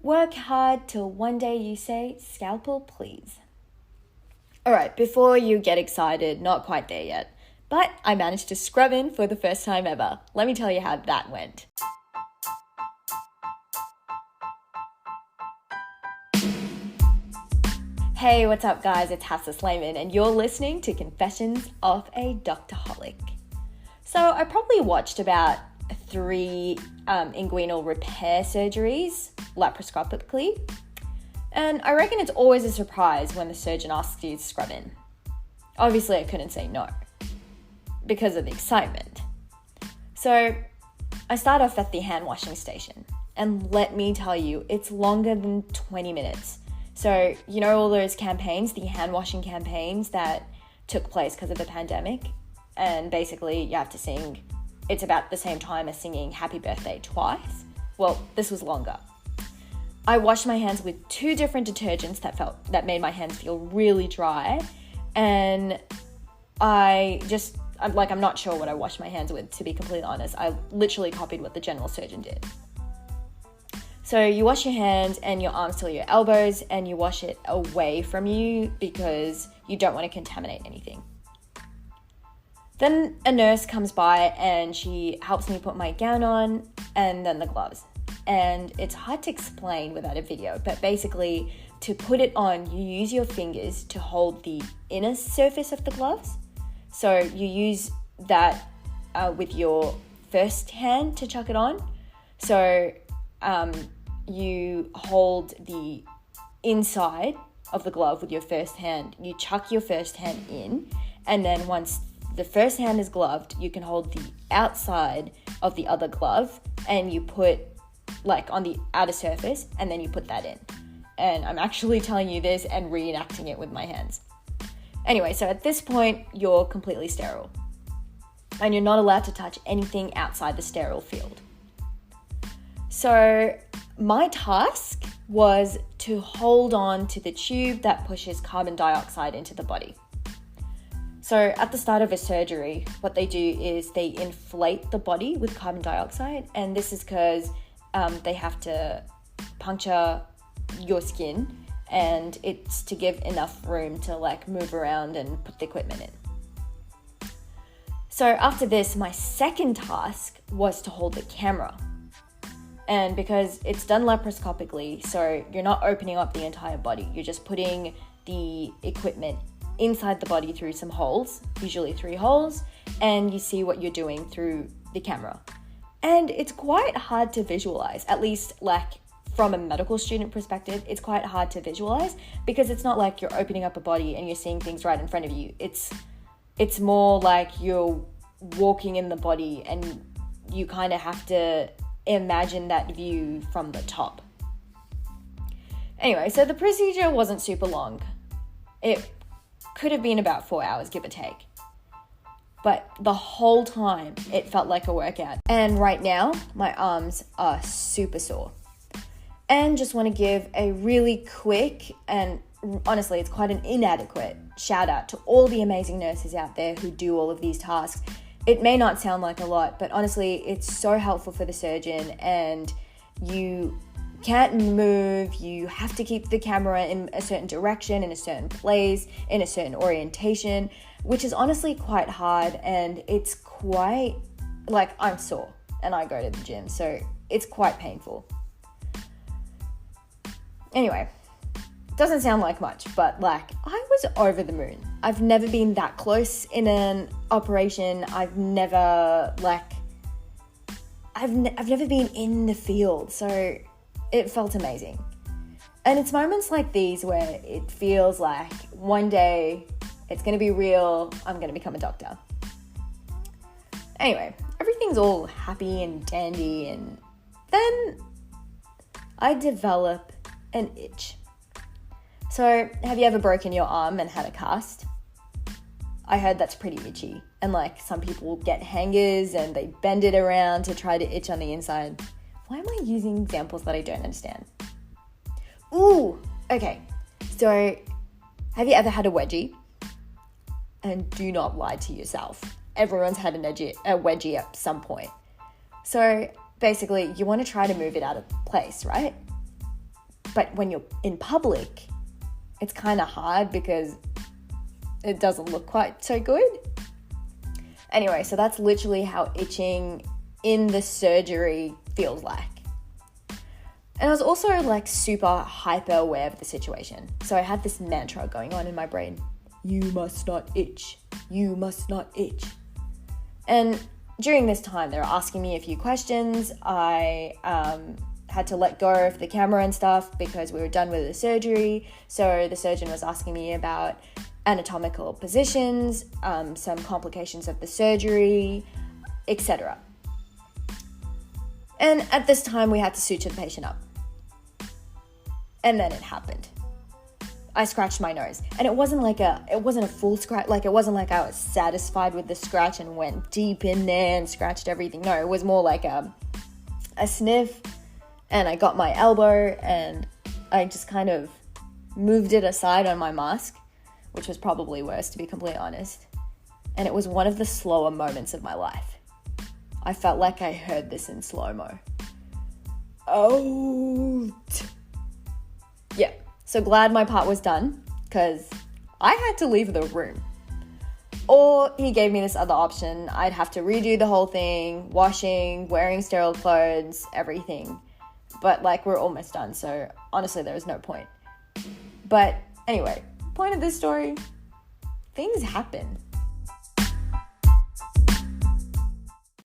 Work hard till one day you say, scalpel please. Alright, before you get excited, not quite there yet, but I managed to scrub in for the first time ever. Let me tell you how that went. Hey, what's up guys? It's Hafsa Slayman and you're listening to Confessions of a Doctorholic. So I probably watched about 3 inguinal repair surgeries laparoscopically, and I reckon it's always a surprise when the surgeon asks you to scrub in. Obviously I couldn't say no because of the excitement. So I start off at the hand washing station, and let me tell you, it's longer than 20 minutes. So, you know all those campaigns, the hand washing campaigns that took place because of the pandemic? And basically you have to sing, it's about the same time as singing Happy Birthday twice. Well, this was longer. I washed my hands with 2 different detergents that made my hands feel really dry. And I'm not sure what I washed my hands with, to be completely honest. I literally copied what the general surgeon did. So you wash your hands and your arms till your elbows, and you wash it away from you because you don't want to contaminate anything. Then a nurse comes by and she helps me put my gown on and then the gloves. And it's hard to explain without a video, but basically to put it on, you use your fingers to hold the inner surface of the gloves. So you use that with your first hand to chuck it on. So you hold the inside of the glove with your first hand. You chuck your first hand in, and then once the first hand is gloved, you can hold the outside of the other glove and you put on the outer surface, and then you put that in. And I'm actually telling you this and reenacting it with my hands. Anyway, so at this point, you're completely sterile. And you're not allowed to touch anything outside the sterile field. So my task was to hold on to the tube that pushes carbon dioxide into the body. So at the start of a surgery, what they do is they inflate the body with carbon dioxide, and this is because they have to puncture your skin, and it's to give enough room to move around and put the equipment in. So after this, my second task was to hold the camera. And because it's done laparoscopically, so you're not opening up the entire body, you're just putting the equipment inside the body through some holes, usually 3 holes, and you see what you're doing through the camera. And it's quite hard to visualize, at least from a medical student perspective, it's quite hard to visualize because it's not like you're opening up a body and you're seeing things right in front of you. It's more like you're walking in the body and you kind of have to imagine that view from the top. Anyway, so the procedure wasn't super long. It could have been about 4 hours, give or take. But the whole time, it felt like a workout. And right now, my arms are super sore. And just want to give a really quick, and honestly, it's quite an inadequate shout out to all the amazing nurses out there who do all of these tasks. It may not sound like a lot, but honestly, it's so helpful for the surgeon, and you can't move. You have to keep the camera in a certain direction, in a certain place, in a certain orientation, which is honestly quite hard, and it's quite, I'm sore, and I go to the gym, so it's quite painful. Anyway, doesn't sound like much, but I was over the moon. I've never been that close in an operation. I've never been in the field, so it felt amazing. And it's moments like these where it feels like one day it's going to be real, I'm going to become a doctor. Anyway, everything's all happy and dandy, and then I develop an itch. So, have you ever broken your arm and had a cast? I heard that's pretty itchy, and some people get hangers and they bend it around to try to itch on the inside. Why am I using examples that I don't understand? Ooh, okay. So, have you ever had a wedgie? And do not lie to yourself. Everyone's had a wedgie at some point. So basically, you want to try to move it out of place, right? But when you're in public, it's kind of hard because it doesn't look quite so good. Anyway, so that's literally how itching in the surgery feels like. And I was also like super hyper aware of the situation. So I had this mantra going on in my brain. You must not itch. You must not itch. And during this time, they were asking me a few questions. I had to let go of the camera and stuff because we were done with the surgery. So the surgeon was asking me about anatomical positions, some complications of the surgery, etc. And at this time, we had to suture the patient up. And then it happened. I scratched my nose, and it wasn't a full scratch. Like, it wasn't like I was satisfied with the scratch and went deep in there and scratched everything. No, it was more like a sniff, and I got my elbow and I just kind of moved it aside on my mask, which was probably worse, to be completely honest. And it was one of the slower moments of my life. I felt like I heard this in slow-mo. Out. Yeah, so glad my part was done because I had to leave the room. Or he gave me this other option. I'd have to redo the whole thing, washing, wearing sterile clothes, everything. But like, we're almost done, so honestly, there was no point. But anyway, point of this story, things happen.